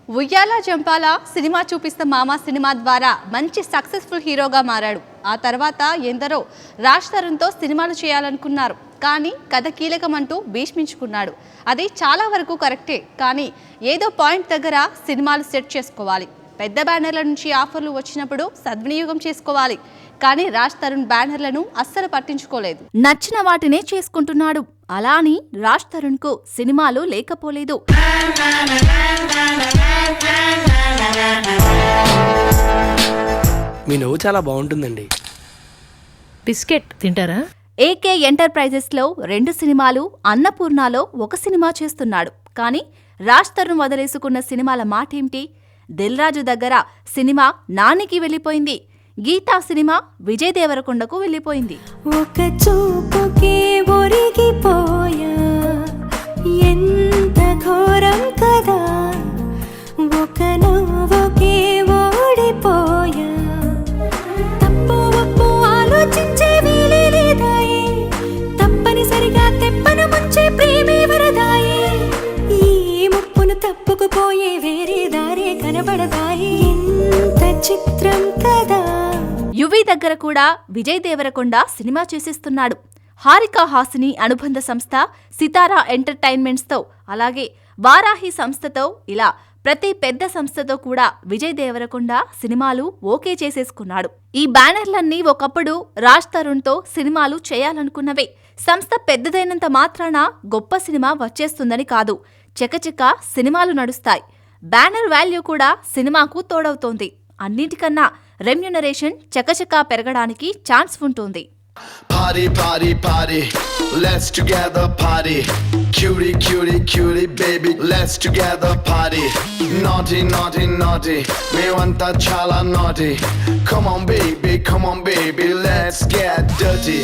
ఉయ్యాల జంపాల సినిమా చూపిస్త మామ సినిమా ద్వారా మంచి సక్సెస్ఫుల్ హీరోగా మారాడు. ఆ తర్వాత ఎందరో రాజ్ తరుణ్తో సినిమాలు చేయాలనుకున్నారు. కానీ కథ కీలకమంటూ భీష్మించుకున్నాడు. అది చాలా వరకు కరెక్టే. కానీ ఏదో పాయింట్ దగ్గర సినిమాలు సెట్ చేసుకోవాలి. పెద్ద బ్యానర్ల నుంచి ఆఫర్లు వచ్చినప్పుడు సద్వినియోగం చేసుకోవాలి. కానీ రాజ్ తరుణ్ బ్యానర్లను అస్సలు పట్టించుకోలేదు. నచ్చిన వాటినే చేసుకుంటున్నాడు. అలా అని రాజ్ తరుణ్కు సినిమాలు లేకపోలేదు. మీ నవ్వు చాలా బాగుంటుందండి. బిస్కెట్ తింటారా? ఏకే ఎంటర్ప్రైజెస్లో 2 సినిమాలు, అన్నపూర్ణలో 1 సినిమా చేస్తున్నాడు. కానీ రాజ్ తరుణ్ వదిలేసుకున్న సినిమాల మాటేమిటి? దిల్ రాజు దగ్గర సినిమా నానికి వెళ్ళిపోయింది. గీతా సినిమా విజయ్ దేవరకొండకు వెళ్ళిపోయింది. ఒక చూపుకే ఒరిగిపోయా, ఎంత ఘోరం కదా, ఒక నవ్వుకే ఓడిపోయా, తప్పు ఒప్పు ఆలోచించే వీలే లేదాయే, తప్పనిసరిగా తెప్పను ముంచే ప్రేమే వరదాయే, ఈ ముప్పును తప్పుకుపోయే వేరే దారే కనబడదాయే, ఎంత చిత్రం కదా. యువి దగ్గర కూడా విజయ్ దేవరకొండ సినిమా చేసిస్తున్నాడు. హారికా హాసిని అనుబంధ సంస్థ సితారా ఎంటర్టైన్మెంట్స్తో, అలాగే వారాహి సంస్థతో, ఇలా ప్రతి పెద్ద సంస్థతో కూడా విజయ్ దేవరకొండ సినిమాలు ఓకే చేసేసుకున్నాడు. ఈ బ్యానర్లన్నీ ఒకప్పుడు రాజ్ తరుణ్తో సినిమాలు చేయాలనుకున్నవే. సంస్థ పెద్దదైనంత మాత్రాన గొప్ప సినిమా వచ్చేస్తుందని కాదు, చకచక సినిమాలు నడుస్తాయి. బ్యానర్ వాల్యూ కూడా సినిమాకు తోడవుతోంది. అన్నిటికన్నా రెమ్యునరేషన్ చకచకా పెరగడానికి ఛాన్స్ ఉంటుంది. Party, party, party, let's together party. Cutie, cutie, cutie, baby, let's together party. Naughty, naughty, naughty, mevanta chala naughty. Come on baby, let's get dirty.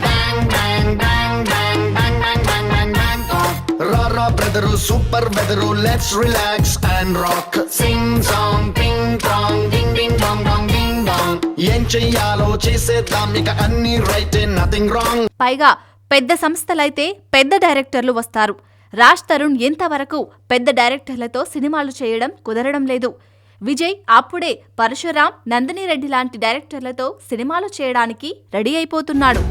Bang, bang, bang, bang, bang, bang, bang, bang, bang, oh. Rara brother, super weather, let's relax and rock. Sing song, ping pong, ding ding dong dong ding dong. ఏం చెయ్యాలో చేసేద్దాం, ఇక అన్ని right, nothing wrong. పైగా పెద్ద సంస్థలైతే పెద్ద డైరెక్టర్లు వస్తారు. రాజ్ తరుణ్ ఎంతవరకు పెద్ద డైరెక్టర్లతో సినిమాలు చేయడం కుదరడం లేదు. విజయ్ అప్పుడే పరశురాం, నందిని రెడ్డి లాంటి డైరెక్టర్లతో సినిమాలు చేయడానికి రెడీ అయిపోతున్నాడు.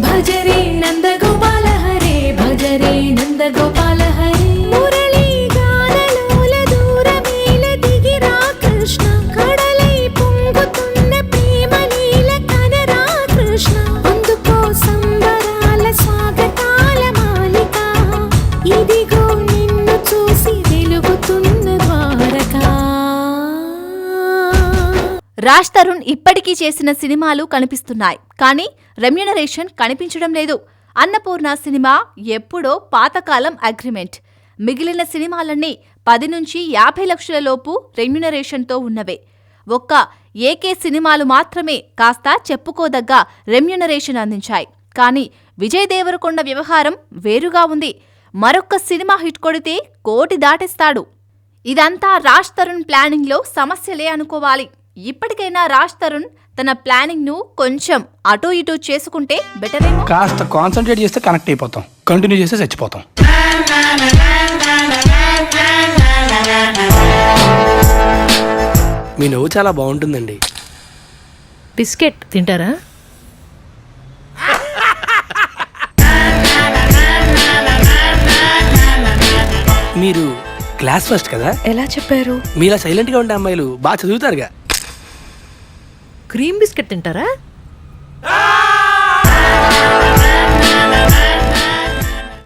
భజరే నందగోపాల హరే, భజరే నందగోపాల హరే, మురళీ గానలోల దూరమేల దిగిరా కృష్ణ, కడలై పొంగుతున్న ప్రేమ నీల కనరా కృష్ణ, అందుకో సంబరాల స్వాగతాల మాలిక, ఇదిగో నిన్ను చూసి వెలుగుతున్న ద్వారకా. రాజ్ తరుణ్ ఇప్పటికీ చేసిన సినిమాలు కనిపిస్తున్నాయి, కానీ రెమ్యునరేషన్ కనిపించడం లేదు. అన్నపూర్ణ సినిమా ఎప్పుడో పాతకాలం అగ్రిమెంట్. మిగిలిన సినిమాలన్నీ 10 నుంచి 50 లక్షల లోపు రెమ్యునరేషన్తో ఉన్నవే. ఒక్క ఏకే సినిమాలు మాత్రమే కాస్త చెప్పుకోదగ్గ రెమ్యునరేషన్ అందించాయి. కానీ విజయ్ దేవరకొండ వ్యవహారం వేరుగా ఉంది. మరొక్క సినిమా హిట్ కొడితే 1 కోటి దాటేస్తాడు. ఇదంతా రాజ్ తరుణ్ ప్లానింగ్లో సమస్యలే అనుకోవాలి. ఇప్పటికైనా రాజ్ తరుణ్ తన ప్లానింగ్ ను కొంచెం అటూ ఇటూ చేసుకుంటే బెటరేమో. కాస్త కాన్సన్ట్రేట్ చేస్తే కనెక్ట్ అయిపోతాం, కంటిన్యూ చేస్తే చచ్చిపోతాం. మీ నవ్వు చాలా బాగుంటుందండి. బిస్కెట్ తింటారా? మీరు క్లాస్ ఫస్ట్ కదా? ఎలా చెప్పారు? మీలా సైలెంట్ గా ఉండే అమ్మాయిలు బాగా చదువుతారుగా. క్రీమ్ బిస్కెట్ తింటారా?